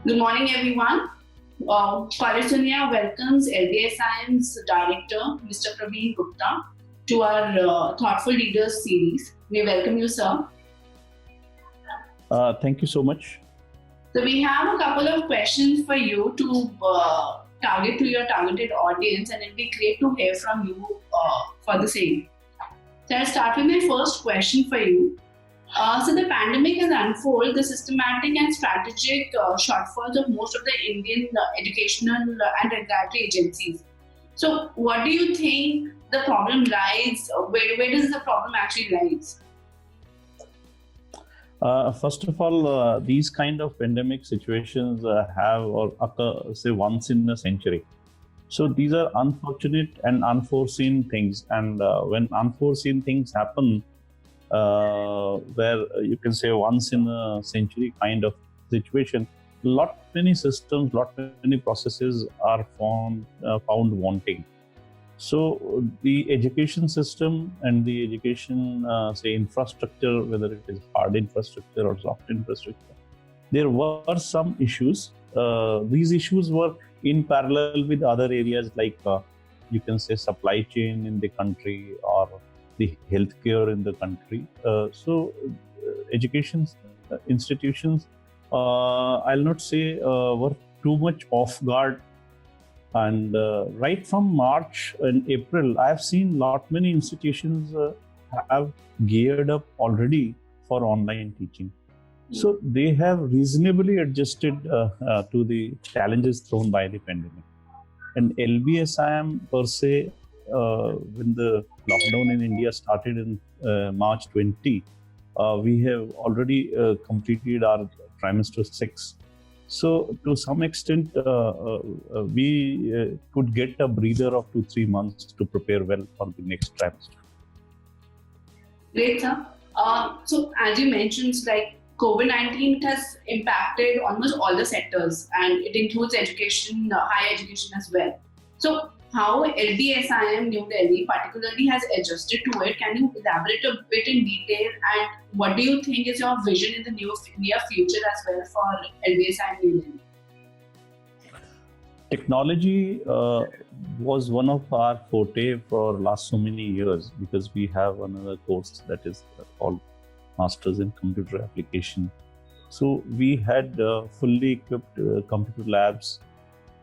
Good morning, everyone. Collegedunia welcomes LDSM's director, Mr. Praveen Gupta, to our Thoughtful Leaders series. We welcome you, sir. Thank you so much. So we have a couple of questions for you to target to your targeted audience, and it'll be great to hear from you for the same. So I'll start with my first question for you. So the pandemic has unfolded the systematic and strategic shortfalls of most of the Indian educational and regulatory agencies. So what do you think the problem lies? Where does the problem actually lies? First of all, these kind of pandemic situations have or occur, say, once in a century. So these are unfortunate and unforeseen things. And when unforeseen things happen, where you can say once in a century kind of situation, many systems, many processes are found wanting. So the education system and the education, say, infrastructure, whether it is hard infrastructure or soft infrastructure, there were some issues. These issues were in parallel with other areas like you can say supply chain in the country or the healthcare in the country. Education institutions, I'll not say were too much off guard. And right from March and April, I have seen many institutions have geared up already for online teaching. So they have reasonably adjusted to the challenges thrown by the pandemic. And LBSIM per se, when the lockdown in India started in March 20, we have already completed our trimester 6. So to some extent, we could get a breather of 2-3 months to prepare well for the next trimester. Great, sir. So as you mentioned, like COVID-19 has impacted almost all the sectors, and it includes education, higher education as well. So how LDSM New Delhi particularly has adjusted to it? Can you elaborate a bit in detail? And what do you think is your vision in the near future as well for LDSM New Delhi? Technology was one of our forte for last so many years, because we have another course that is called Masters in Computer Application. So we had fully equipped computer labs.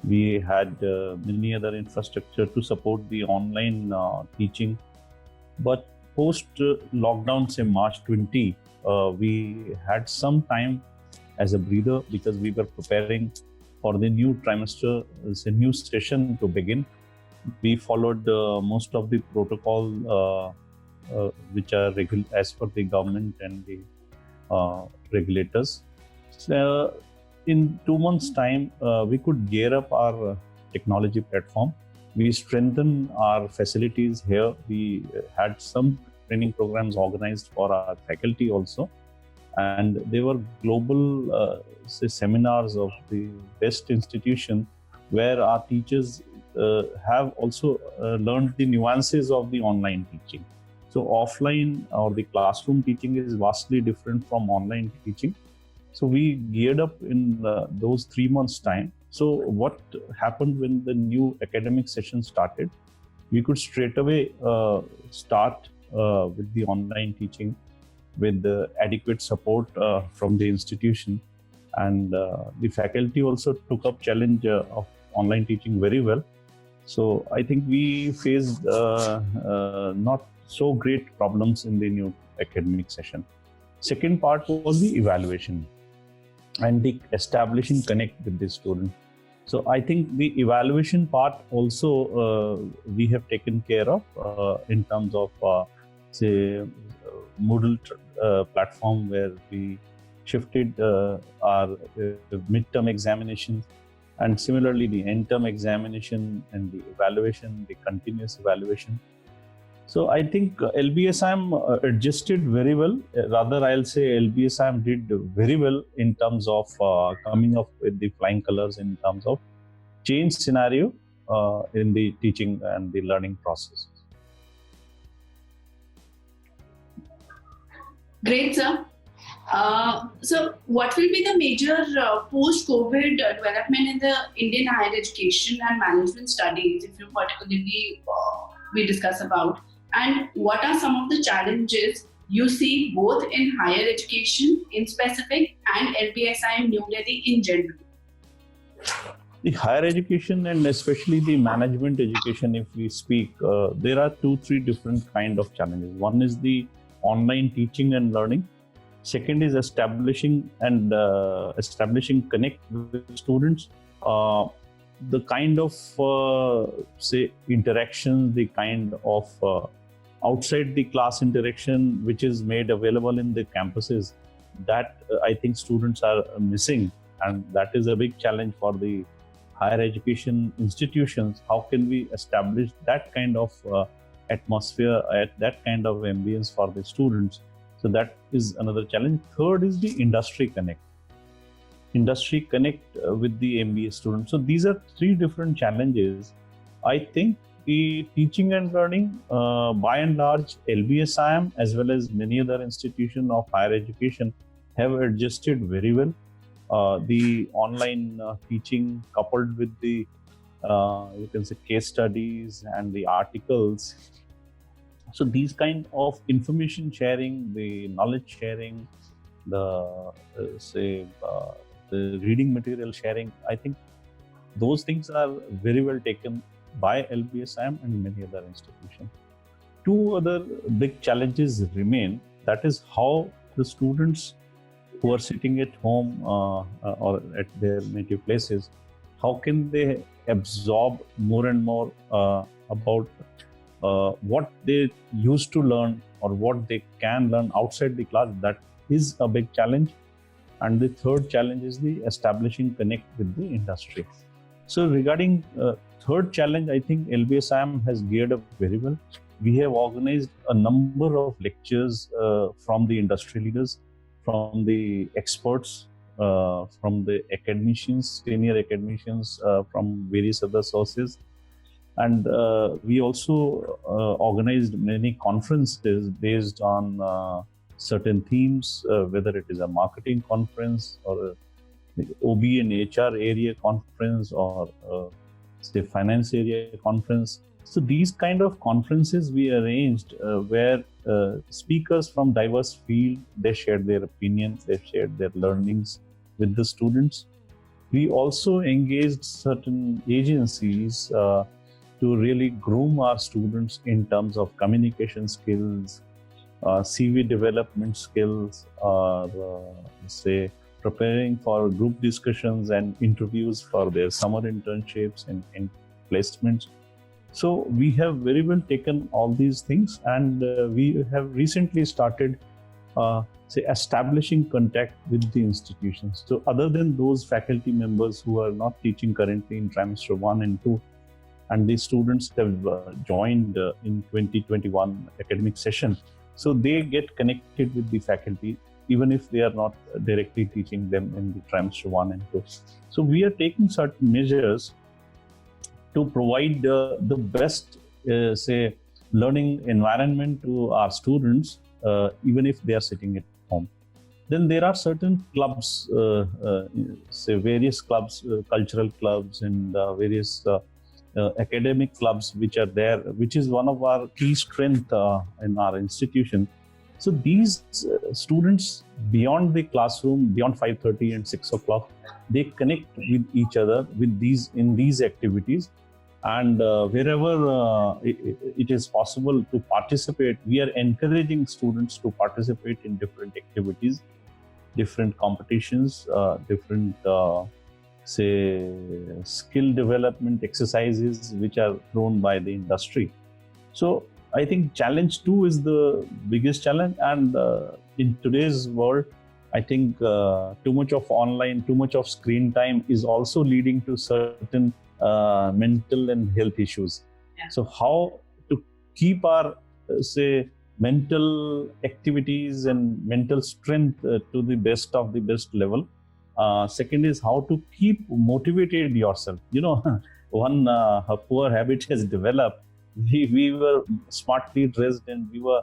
We had many other infrastructure to support the online teaching. But post lockdown, say March 20, we had some time as a breather because we were preparing for the new trimester, a new session to begin. We followed most of the protocol which are as per the government and the regulators. So, in 2 months' time, we could gear up our technology platform. We strengthened our facilities here. We had some training programs organized for our faculty also. And they were global seminars of the best institution where our teachers have also learned the nuances of the online teaching. So offline or the classroom teaching is vastly different from online teaching. So we geared up in those 3 months' time. So what happened when the new academic session started? We could straight away start with the online teaching with the adequate support from the institution. And the faculty also took up challenge of online teaching very well. So I think we faced not so great problems in the new academic session. Second part was the evaluation and the establishing connect with the student. So I think the evaluation part also we have taken care of in terms of say Moodle platform, where we shifted our midterm examinations, and similarly the end-term examination and the evaluation, the continuous evaluation. So I think LBSM adjusted very well. Rather, I'll say LBSM did very well in terms of coming up with the flying colors in terms of change scenario in the teaching and the learning process. Great, sir. So, what will be the major post-COVID development in the Indian higher education and management studies, if you particularly we discuss about, and what are some of the challenges you see both in higher education in specific and LBSI New Delhi in general? The higher education and especially the management education, if we speak, there are 2-3 different kind of challenges. One is the online teaching and learning. Second is establishing connect with students. The kind of say interactions, the kind of outside the class interaction which is made available in the campuses, that I think students are missing, and that is a big challenge for the higher education institutions. How can we establish that kind of atmosphere, that kind of ambience for the students? So that is another challenge. Third is the industry connect with the MBA students. So these are 3 different challenges. I think the teaching and learning, by and large, LBSIM as well as many other institutions of higher education have adjusted very well. The online teaching coupled with the you can say case studies and the articles. So these kind of information sharing, the knowledge sharing, the the reading material sharing, I think those things are very well taken by LBSM and many other institutions. 2 other big challenges remain. That is how the students who are sitting at home or at their native places, how can they absorb more and more about what they used to learn or what they can learn outside the class. That is a big challenge. And the third challenge is the establishing connect with the industry. So regarding third challenge, I think LBSIM has geared up very well. We have organized a number of lectures from the industry leaders, from the experts, from the academicians, senior academicians, from various other sources. And we also organized many conferences based on certain themes, whether it is a marketing conference or the OB and HR area conference or say finance area conference. So these kind of conferences we arranged where speakers from diverse fields, they shared their opinions, they shared their learnings with the students. We also engaged certain agencies to really groom our students in terms of communication skills, CV development skills, or say preparing for group discussions and interviews for their summer internships and placements. So we have very well taken all these things, and we have recently started say establishing contact with the institutions. So other than those faculty members who are not teaching currently in trimester 1 and 2, and the students have joined in 2021 academic session, so they get connected with the faculty even if they are not directly teaching them in the trimester 1 and 2. So we are taking certain measures to provide the best say learning environment to our students, even if they are sitting at home. Then there are certain clubs, say various clubs, cultural clubs and various academic clubs which are there, which is one of our key strength in our institution. So these students beyond the classroom, beyond 5:30 and 6 o'clock, they connect with each other with these activities. And wherever it is possible to participate, we are encouraging students to participate in different activities, different competitions, different say skill development exercises which are thrown by the industry. So I think challenge 2 is the biggest challenge, and in today's world, I think too much of online, too much of screen time is also leading to certain mental and health issues. Yeah. So how to keep our say mental activities and mental strength to the best of the best level. Second is how to keep motivated yourself. You know, one poor habit has developed. We were smartly dressed and we were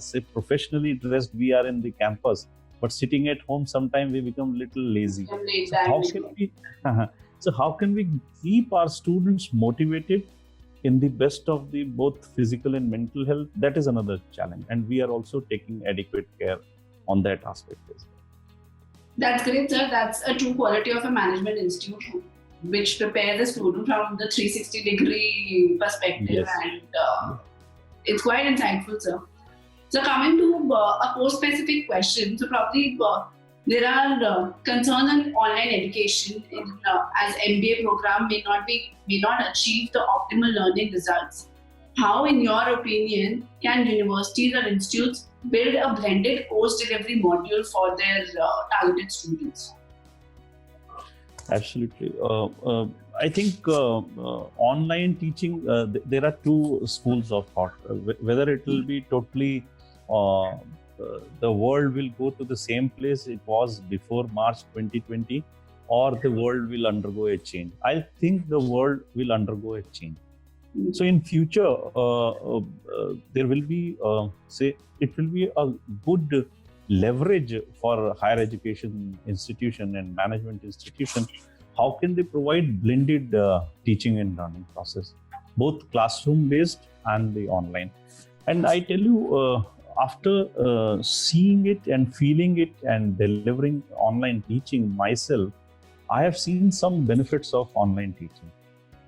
say professionally dressed. We are in the campus, but sitting at home sometimes we become a little lazy. Late So how can we so how can we keep our students motivated in the best of the both physical and mental health? That is another challenge, and we are also taking adequate care on that aspect as well. That's great, sir. That's a true quality of a management institute, which prepares the student from the 360-degree perspective, Yes. and it's quite insightful, sir. So coming to a course-specific question, so probably there are concerns on online education as MBA program may not achieve the optimal learning results. How, in your opinion, can universities or institutes build a blended course delivery module for their targeted students? Absolutely. I think online teaching, there are two schools of thought. Whether it will be totally, the world will go to the same place it was before March 2020, or the world will undergo a change. I think the world will undergo a change. So in future, there will be, it will be a good leverage for higher education institution and management institution. How can they provide blended teaching and learning process, both classroom based and the online? And I tell you, after seeing it and feeling it and delivering online teaching myself, I have seen some benefits of online teaching,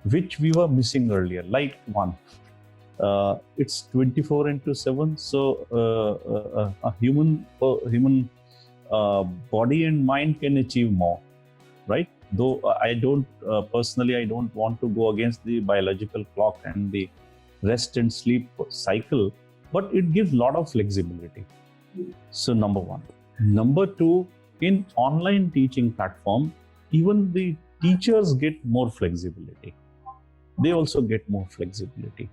which we were missing earlier. Like one, it's 24/7, so a human body and mind can achieve more, right? Though I don't personally, I don't want to go against the biological clock and the rest and sleep cycle, but it gives a lot of flexibility. So number one. Number two, in online teaching platform, even the teachers get more flexibility. They also get more flexibility.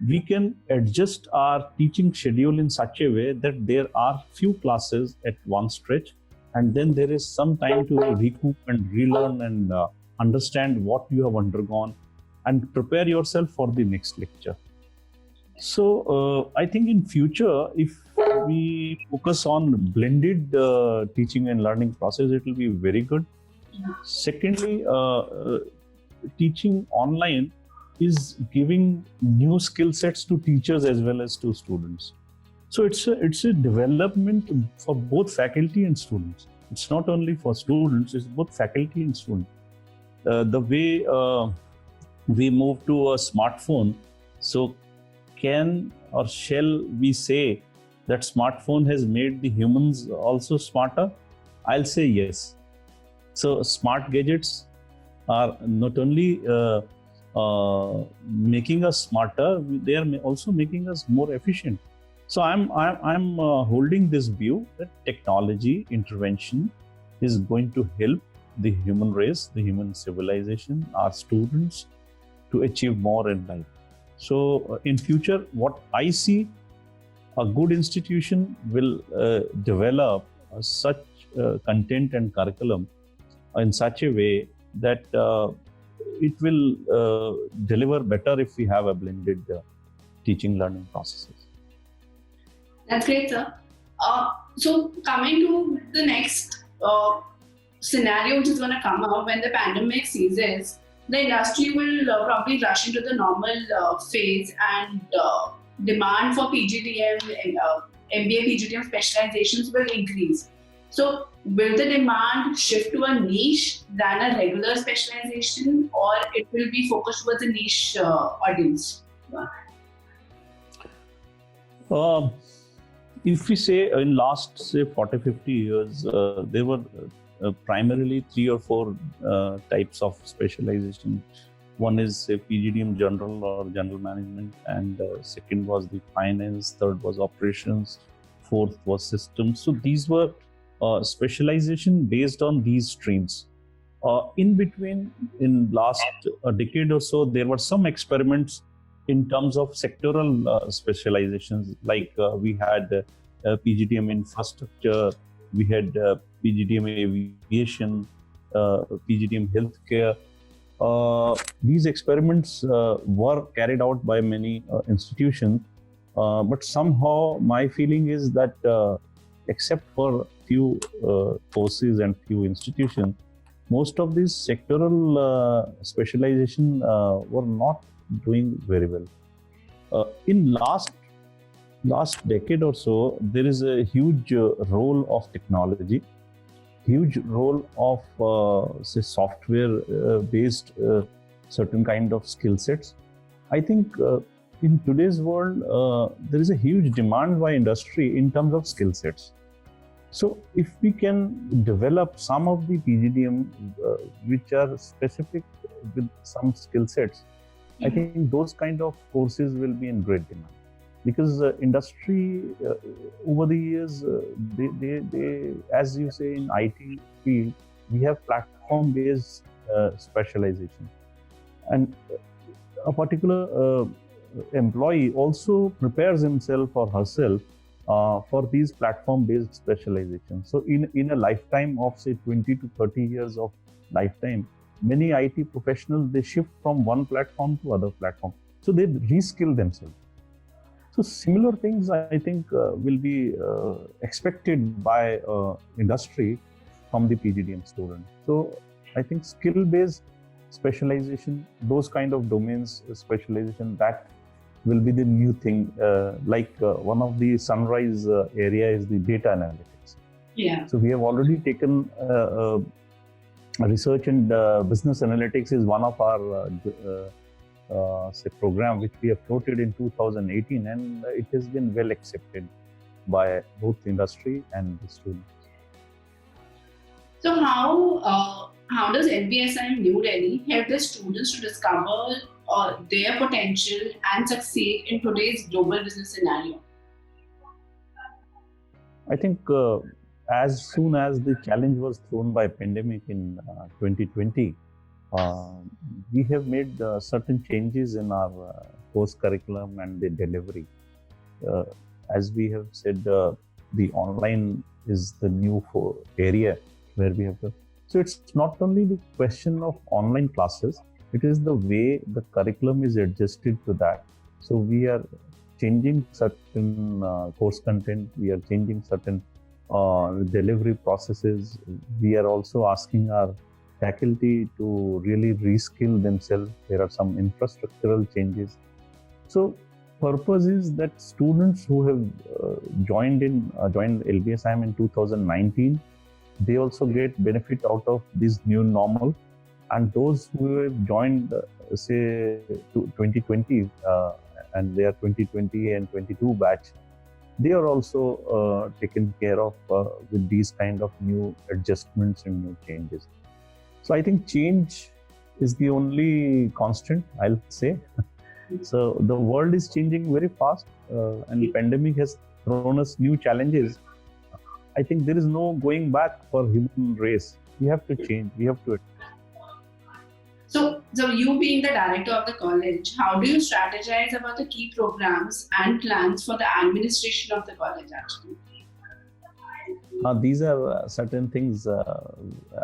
We can adjust our teaching schedule in such a way that there are few classes at one stretch, and then there is some time to recoup and relearn and understand what you have undergone and prepare yourself for the next lecture. So I think in future, if we focus on blended teaching and learning process, it will be very good. Secondly, teaching online is giving new skill sets to teachers as well as to students. So it's a development for both faculty and students. It's not only for students, it's both faculty and students. The way we move to a smartphone, so can or shall we say that smartphone has made the humans also smarter? I'll say yes. So smart gadgets are not only making us smarter, they are also making us more efficient. So I'm holding this view that technology intervention is going to help the human race, the human civilization, our students to achieve more in life. So in future, what I see, a good institution will develop such content and curriculum in such a way that it will deliver better if we have a blended teaching learning processes. That's great, sir. So coming to the next scenario which is going to come up when the pandemic ceases, the industry will probably rush into the normal phase, and demand for PGDM, MBA PGDM specializations will increase. So will the demand shift to a niche than a regular specialization, or it will be focused towards a niche audience? If we say in last 40-50 years, there were primarily 3 or 4 types of specialization. One is PGDM general or general management, and second was the finance, third was operations, fourth was systems. So these were specialization based on these streams. In between, in last a decade or so, there were some experiments in terms of sectoral specializations, like we had PGDM infrastructure, we had PGDM aviation, PGDM healthcare. These experiments were carried out by many institutions, but somehow my feeling is that except for few courses and few institutions, most of these sectoral specialization were not doing very well. In last decade or so, there is a huge role of technology, huge role of say software based certain kind of skill sets. I think in today's world there is a huge demand by industry in terms of skill sets. So if we can develop some of the PGDM which are specific with some skill sets, I think those kind of courses will be in great demand. Because industry over the years, they, as you say in IT field, we have platform-based specialization, and a particular employee also prepares himself or herself for these platform-based specialization. So in a lifetime of say 20 to 30 years of lifetime, many IT professionals, they shift from one platform to other platform. So they reskill themselves. So similar things, I think, will be expected by industry from the PGDM student. So I think skill-based specialization, those kind of domains specialization, that will be the new thing. One of the sunrise area is the data analytics. Yeah. So we have already taken research and business analytics is one of our say program which we have floated in 2018, and it has been well accepted by both industry and the students. So how does LBSM New Delhi help the students to discover their potential and succeed in today's global business scenario? I think as soon as the challenge was thrown by pandemic in 2020, we have made certain changes in our course curriculum and the delivery. As we have said, the online is the new area where we have to. So it's not only the question of online classes, it is the way the curriculum is adjusted to that. So we are changing certain course content, we are changing certain delivery processes. We are also asking our faculty to really reskill themselves. There are some infrastructural changes. So purpose is that students who have joined LBSM in 2019, they also get benefit out of this new normal. And those who have joined, say, 2020, and they are 2020 and 22 batch, they are also taken care of with these kind of new adjustments and new changes. So I think change is the only constant, I'll say. So the world is changing very fast, and the pandemic has thrown us new challenges. I think there is no going back for human race. We have to change. We have to. So you being the director of the college, how do you strategize about the key programs and plans for the administration of the college actually? These are certain things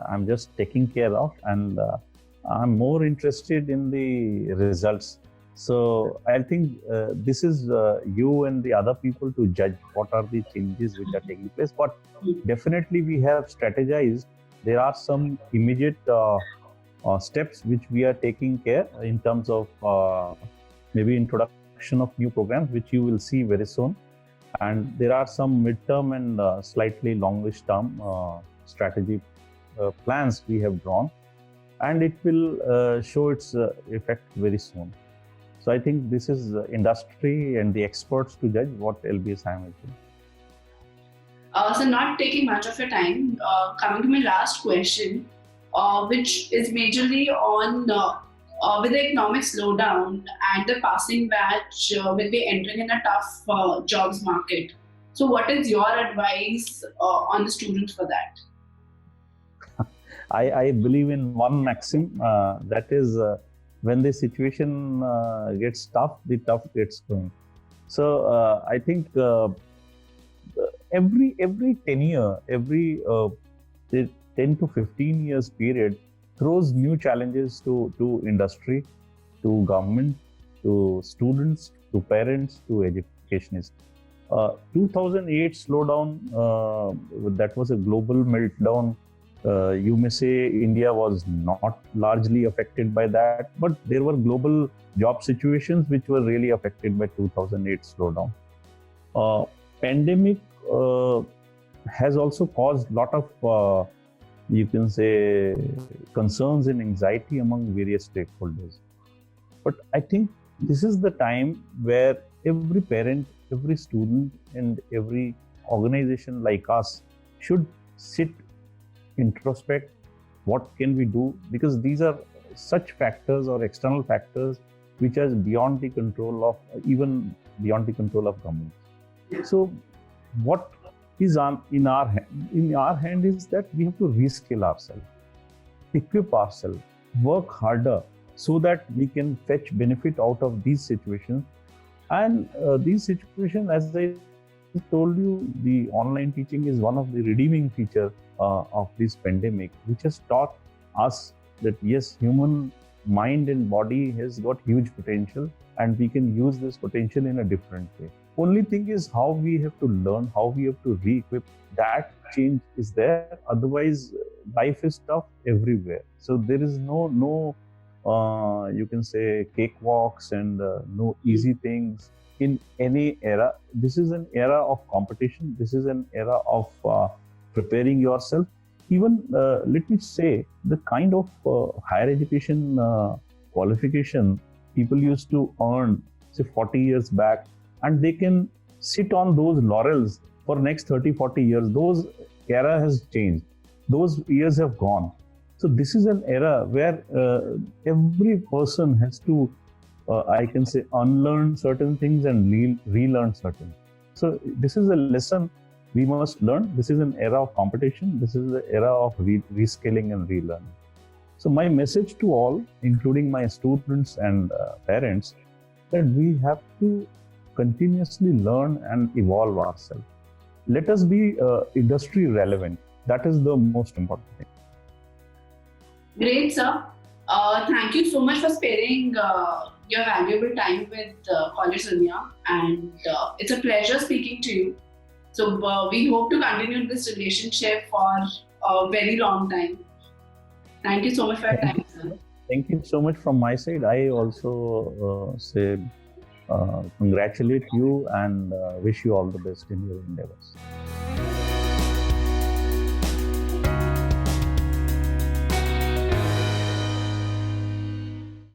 I'm just taking care of, and I'm more interested in the results. So I think this is you and the other people to judge what are the changes which are taking place. But definitely we have strategized. There are some immediate steps which we are taking care in terms of maybe introduction of new programs, which you will see very soon. And there are some midterm and slightly longish term strategy plans we have drawn, and it will show its effect very soon. So I think this is industry and the experts to judge what LBSM is doing. So not taking much of your time, coming to my last question, which is majorly on with the economic slowdown and the passing batch will be entering in a tough jobs market. So what is your advice on the students for that? I believe in one maxim, that is when the situation gets tough, the tough gets going. So I think every tenure, every 10 to 15 years period throws new challenges to industry, to government, to students, to parents, to educationists. 2008 slowdown, that was a global meltdown. You may say India was not largely affected by that, but there were global job situations which were really affected by 2008 slowdown. Pandemic has also caused a lot of, you can say, concerns and anxiety among various stakeholders. But I think this is the time where every parent, every student, and every organization like us should sit, introspect, what can we do? Because these are such factors or external factors which are beyond the control of, even beyond the control of government. So what is in our hand is that we have to reskill ourselves, equip ourselves, work harder so that we can fetch benefit out of these situations. And these situations, as I told you, the online teaching is one of the redeeming features of this pandemic, which has taught us that yes, human mind and body has got huge potential and we can use this potential in a different way. Only thing is how we have to learn, how we have to re-equip. That change is there. Otherwise, life is tough everywhere. So there is no you can say cakewalks and no easy things in any era. This is an era of competition. This is an era of preparing yourself. Even let me say the kind of higher education qualification people used to earn, say 40 years back, and they can sit on those laurels for next 30-40 years. Those era has changed. Those years have gone. So this is an era where every person has to, I can say, unlearn certain things and relearn certain. So this is a lesson we must learn. This is an era of competition. This is the era of reskilling and relearning. So my message to all, including my students and parents, that we have to continuously learn and evolve ourselves. Let us be industry relevant. That is the most important thing. Great, sir. Thank you so much for sparing your valuable time with Collegedunia, and it's a pleasure speaking to you. So we hope to continue this relationship for a very long time. Thank you so much for your time, sir. Thank you so much from my side. I also say congratulate you and wish you all the best in your endeavors.